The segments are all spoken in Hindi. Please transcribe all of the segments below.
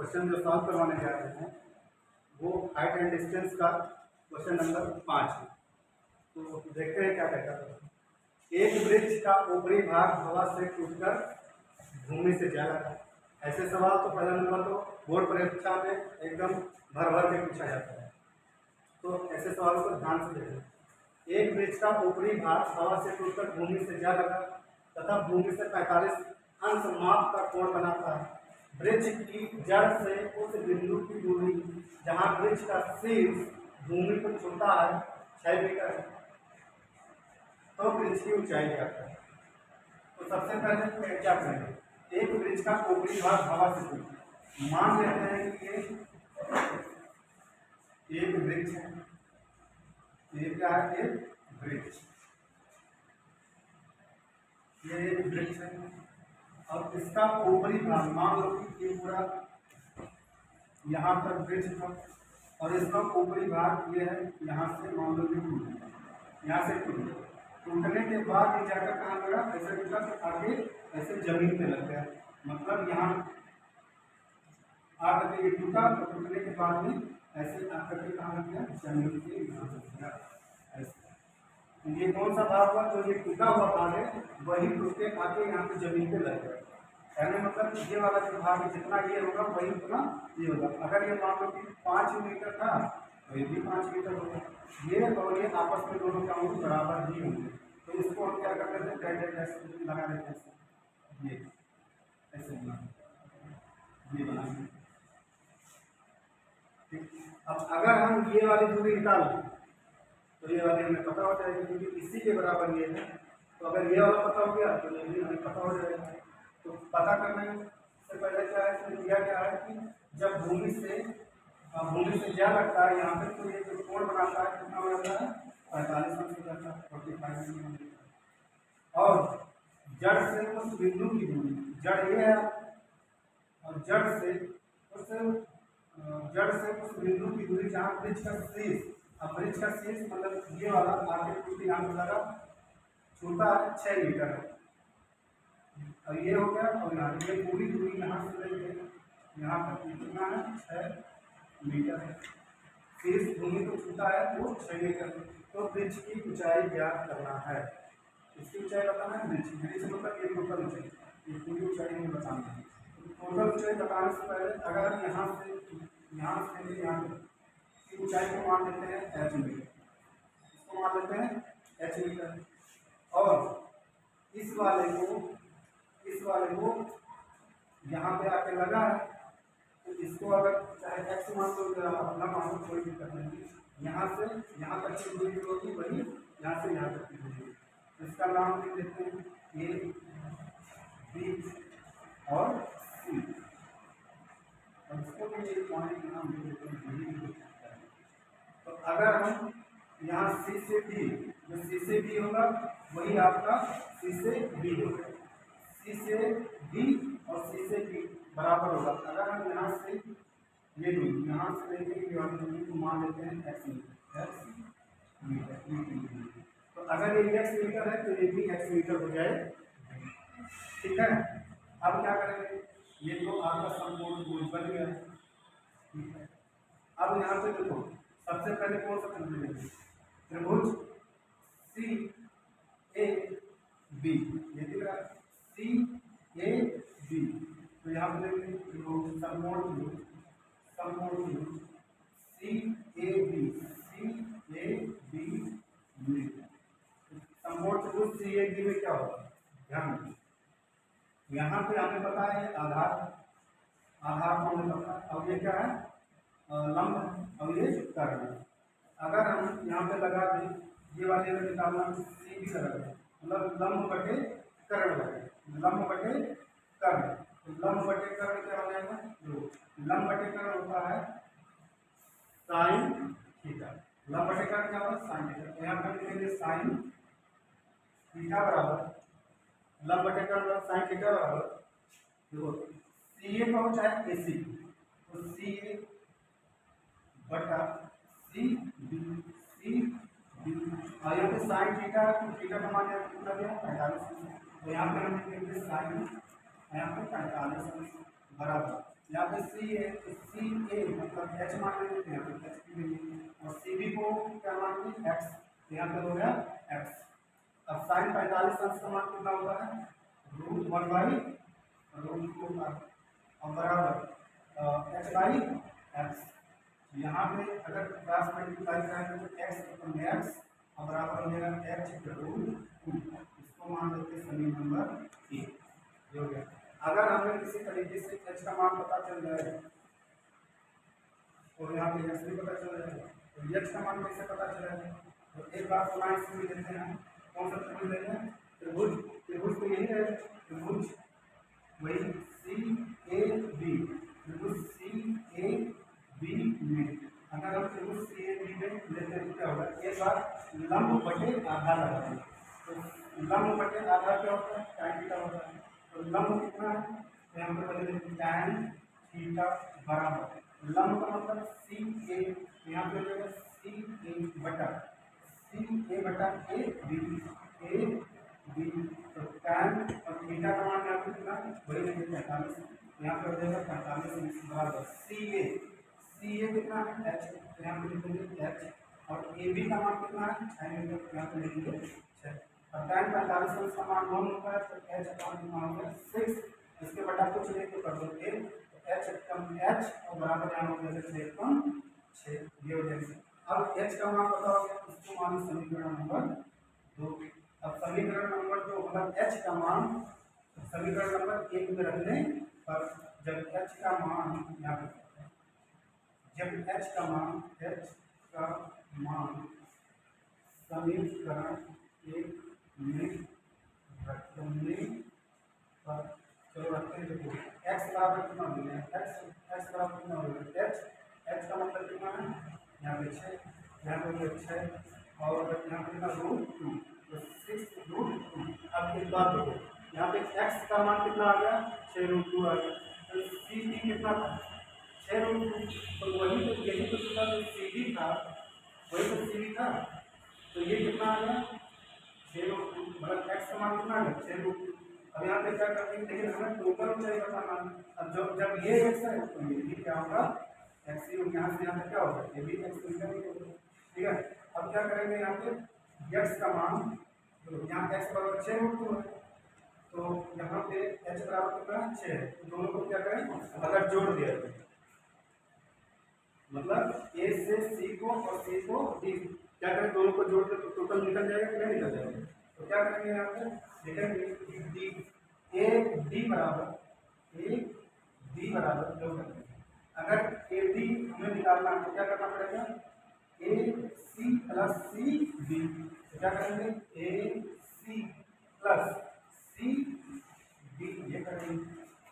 क्वेश्चन जो सॉल्व करवाने जा रहे हैं वो हाइट एंड डिस्टेंस का क्वेश्चन नंबर 5 है। तो देखते हैं क्या कहता है। एक वृक्ष का ऊपरी भाग हवा से टूटकर भूमि से जा लगा। ऐसे सवाल तो पहला नंबर तो बोर्ड परीक्षा में एकदम भर भर के पूछा जाता है, तो ऐसे सवालों को ध्यान से देखें। एक वृक्ष का ऊपरी भाग हवा से टूटकर भूमि से जा लगा तथा भूमि से 45 अंश माप का कोण बनाता है। वृक्ष की जड़ से उस बिंदु की दूरी जहाँ वृक्ष का शीर्ष भूमि को छूता है 6 मीटर है। तो वृक्ष की ऊंचाई क्या है? तो सबसे पहले क्या करेंगे, एक वृक्ष का ऊपरी भाग हवा से टूटा। मान लेते हैं कि ये एक वृक्ष है, ये क्या है? एक वृक्ष, ये एक वृक्ष है और इसका ऊपरी भाग मान लो कि ये पूरा यहाँ तक वृक्ष था और इसका ऊपरी भाग ये है, यहाँ से मान लो कि यहाँ से टूटने के बाद ये जाकर कहाँ लगा? ऐसे टूटा तो आगे ऐसे जमीन पे लग गया, मतलब यहाँ आकर के ये टूटा तो टूटने के बाद में ऐसे आकर के कहाँ लग गया? जमीन के यहाँ लग गया। ऐसे ये कौन सा भाग हुआ? जो ये टूटा हुआ भाग है वही टूट के आके यहाँ पे जमीन पे लग गया। कहने मतलब ये वाला जो भाग जितना ये होगा वही उतना ये होगा। अगर ये मान लो कि 5 मीटर था तो ये भी 5 मीटर होगा। ये और ये आपस में दोनों क्या होंगे? बराबर ही होंगे। तो इसको हम क्या कर लेते हैं? कैंडेड लगा देते हैं, ये ऐसे ये बना। ठीक, अब अगर हम ये वाली दूरी निकाल लें तो ये वाली हमें पता हो जाएगी, क्योंकि इसी के बराबर ये है। तो अगर ये वाला पता हो गया तो ये भी हमें पता हो जाएगा। तो पता करने से पहले क्या है, इसमें दिया गया है कि जब भूमि से ज्या लगता है यहाँ पे तो ये जो कोण बनाता है कितना हो जाता है? 45 अंश हो जाता है, 45। और जड़ से उस बिंदु की दूरी, जड़ ये है और जड़ से उस बिंदु की दूरी जहाँ वृक्ष का शीर्ष, अब वृक्ष का शीर्ष मतलब ये वाला आगे टूटी यहाँ पर लगा छूता 6 मीटर है और ये हो गया। और यहाँ ये पूरी दूरी यहाँ से लेके यहाँ तक कितना है? 6 मीटर है। शीर्ष भूमि को छूता है वो 6 मीटर। तो वृक्ष की ऊंचाई ज्ञात करना है। इसकी ऊंचाई बताना है। वृक्ष मतलब ये टोटल ऊंचाई, ये पूरी ऊंचाई हमें बताना है। टोटल ऊंचाई बताने से पहले अगर हम यहाँ से यहाँ की ऊंचाई को मान लेते हैं h मीटर, इसको मान लेते हैं h मीटर। और इस वाले को यहाँ पे आके लगा है तो इसको अगर चाहे x मान लो या अपना मान लो, कोई दिक्कत नहीं। यहाँ से यहाँ तक की दूरी होगी वही यहाँ से यहाँ तक की दूरी, इसका नाम लिख देते हैं A, B और C और इसको भी एक पॉइंट नाम दे देते हैं। तो अगर हम यहाँ C से D, जो C से D होगा वही आपका C से B होगा। C से D और C से B बराबर होगा। अगर हम यहाँ से ये दूरी यहाँ से लेके दूरी को मान लेते हैं x मीटर, तो अगर ये x मीटर है तो ये भी x मीटर हो जाए। ठीक है, अब क्या करेंगे? ये तो आपका संपूर्ण त्रिभुज बन गया। ठीक है, अब यहाँ से देखो सबसे पहले कौन सा त्रिभुज लेंगे? त्रिभुज CAB, ये दिख रहा है CAB। तो यहाँ पे लेंगे त्रिभुज समकोण त्रिभुज समकोण त्रिभुज CAB में क्या होगा? ध्यान दीजिए, यहाँ पे हमें पता है आधार को हमें पता है। अब ये क्या है? लंब है और ये कर्ण है। अगर हम यहाँ पे लगा दें ये वाले में निकालना C भी लगा दें, मतलब लंब बटे कर्ण लगे, लंब बटे कर्ण। तो लंब बटे कर्ण क्या हो जाएगा? जो लंब बटे कर्ण होता है साइन थीटा। लंब बटे कर्ण क्या होता है? Sine theta. तो यहाँ पर लिखेंगे साइन थीटा बराबर लंब बटे कर्ण साइन थीटा बराबर देखो CA का हो चाहे AC, तो CA बटा CB और यहाँ पे साइन थीटा, थीटा का मान कितना दिया? 45। तो यहाँ पे हम लिखेंगे साइन यहाँ पे 45 बराबर यहाँ पे सी है तो सी ए मतलब एच मान लेंगे तो यहाँ पे एच की वैल्यू और सी बी को क्या मान लेंगे एक्स, तो यहाँ पे हो गया एक्स। अब साइन 45 अंश का मान कितना होता है रूट 1 बाई रूट 2 और बराबर एच बाई एक्स। यहाँ पे अगर क्रॉस मल्टीप्लाई करेंगे तो एक्स अपॉन एक्स और बराबर हो जाएगा एच रूट 2। इसको मान लेते हैं समीकरण नंबर ए, हो गया। अगर हमें किसी तरीके से एच का मान पता चल जाए और यहाँ पे एक्स भी पता चल जाएगा तो एच का मान कैसे पता चलेगा, तो एक बार को लाइन से लेते हैं। कौन सा त्रिभुज लेते हैं, त्रिभुज। त्रिभुज तो यही है त्रिभुज वही सी ए बी, त्रिभुज सी ए बी में अगर हम त्रिभुज सी ए बी में लेते हैं तो क्या होगा, एक बार लंब बटे आधार लगाते हैं। तो लंब बटे आधार क्या होता है, tan थीटा होता है। तो लंब कितना है, तो यहाँ पर बदल देते tan थीटा बराबर लंब का मतलब सी ए, यहाँ पे हो जाएगा सी ए बटा ए बी तो tan और थीटा का मान यहाँ पे कितना वही लेंगे 45, यहाँ पे हो जाएगा 45 बराबर सी ए कितना है एच, तो यहाँ पे लिखेंगे एच और ए बी का मान कितना है 6 मीटर, यहाँ पे लिखेंगे 6 और tan 45 का मान 9 होता है तो एच का मान होगा 6, इसके बटा कुछ लेके कर दो ए एच कम एच और बराबर यहाँ हो जाएगा 6 कम 6, ये हो जाएगा। अब एच का मान पता हो गया, इसको मान समीकरण नंबर 2। अब समीकरण नंबर 2 मतलब एच का मान समीकरण नंबर 1 में रखने पर जब एच का मान यहाँ पे जब एच का मान समीकरण 1 में रखने पर चलो रखते हैं। देखो एक्स बराबर कितना हो गया, एक्स बराबर कितना हो गया एच का मतलब कितना है यहाँ पे 6, यहाँ पे 6 और यहाँ पे कितना √2 तो 6√2। अब एक बात देखो यहाँ पे एक्स का मान कितना आ गया 6√2 आ गया, तो सी डी कितना था 6√2, तो वही तो यही तो था जो सी डी था वही तो सी डी था, तो ये कितना आ गया 6√2 मतलब एक्स का मान कितना आ गया 6√2। अब यहाँ पे क्या करते हैं, लेकिन हमें टोटल चाहिए बताना। अब जब ये एक्स है तो ये भी क्या होगा एक्स ही, यहाँ से यहाँ पे क्या होगा ये भी एक्स होगा, ठीक है। अब क्या करेंगे यहाँ पे एक्स का मान, तो यहाँ एक्स बराबर 6√2 है तो यहाँ पे एच बराबर कितना 6 है, तो दोनों को क्या करें अगर जोड़ दिया तो मतलब ए से सी को और सी को डी क्या करें दोनों को जोड़ दे तो टोटल निकल जाएगा कि नहीं निकल जाएगा। तो क्या करेंगे यहाँ पे लिखेंगे डी ए डी बराबर जो करेंगे, अगर ए डी हमें निकालना है तो क्या करना पड़ेगा ए सी प्लस सी डी, तो क्या करेंगे ए सी प्लस सी डी ये करेंगे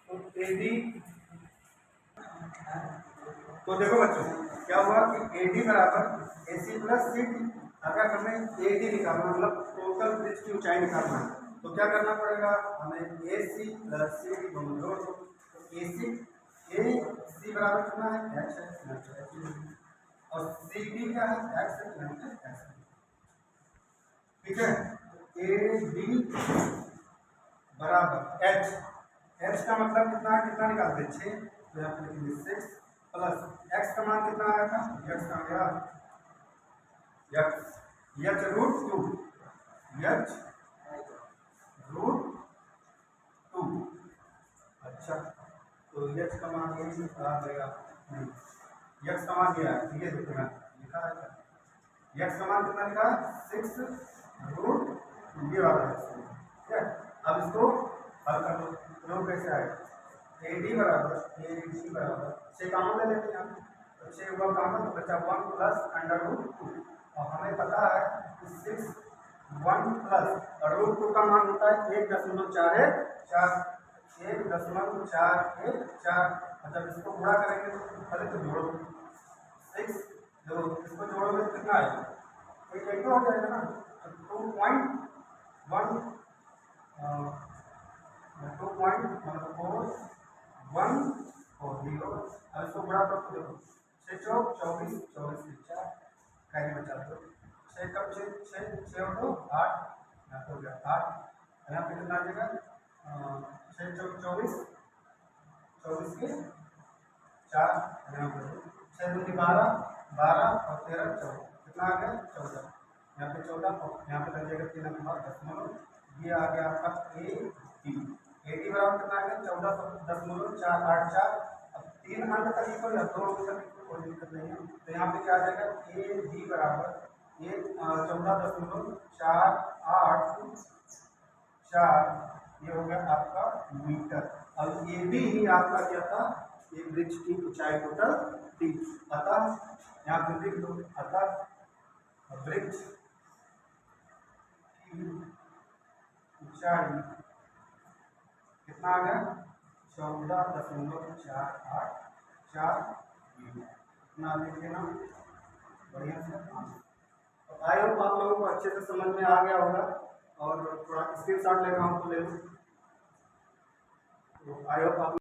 तो ए डी। तो देखो बच्चों क्या हुआ कि ए डी बराबर ए सी प्लस सी डी। अगर हमें ए डी निकालना मतलब टोटल ब्रिज की ऊंचाई निकालना है तो क्या करना पड़ेगा हमें ए सी प्लस सी डी दोनों जोड़ दो, तो ए सी बराबर कितना है एक्स है और सी डी क्या है एक्स है, ठीक है। ए डी बराबर एच का मतलब कितना निकालते हैं 6, तो यहाँ पे लिखेंगे 6 प्लस एक्स का मान कितना आया था एक्स का गया एच √2 अच्छा तो एच का मान आ गया नहीं एक्स का मान दिया है ये देखो लिखा है एक्स का मान कितना लिखा 6√2 ये वाला है, ठीक है। अब इसको हल कर दो तो कैसे आएगा ए डी बराबर 6 कॉमन ले लेते हैं तो 6 हुआ कॉमन तो बचा 1 प्लस √2 और हमें पता है कि 6 1 प्लस √2 का मान होता है 1.414 और जब इसको गुणा करेंगे तो पहले तो जोड़ो 6 जो इसको जोड़ोगे तो कितना आएगा एक हो जाएगा ना, तो 2.1 2.410 अब इसको बड़ा कर देखो 6 चौक 24 24 4 कैरी बचा दो 6 कब 6 तो 8 यहाँ हो गया 8 यहाँ पे कितना आ जाएगा 6 चौक 24 24 के यहाँ पर 6 दूनी 12, 12 और 13 14, कितना आ गया 14। यहाँ पे 14 और यहाँ पे लग जाएगा 3 अंक बाद दशमलव, ये आ गया आपका ए डी बराबर कितना आ गया 14.484। अब 3 अंक तक इक्वल या 2 अंक तक इक्वल कोई दिक्कत नहीं है, तो यहाँ पे क्या आ जाएगा ए डी बराबर 14.484, ये हो गया आपका मीटर। और ये भी ही आपका क्या था, ये वृक्ष की ऊंचाई टोटल थी। अतः यहाँ पे लिख दो, अतः वृक्ष की ऊंचाई कितना आ गया 14.484 मीटर। इतना लिख देना बढ़िया से। तो आई होप आप लोगों को अच्छे से समझ में आ गया होगा, और थोड़ा स्क्रीनशॉट लेना हो तो ले लो। तो आई होप आप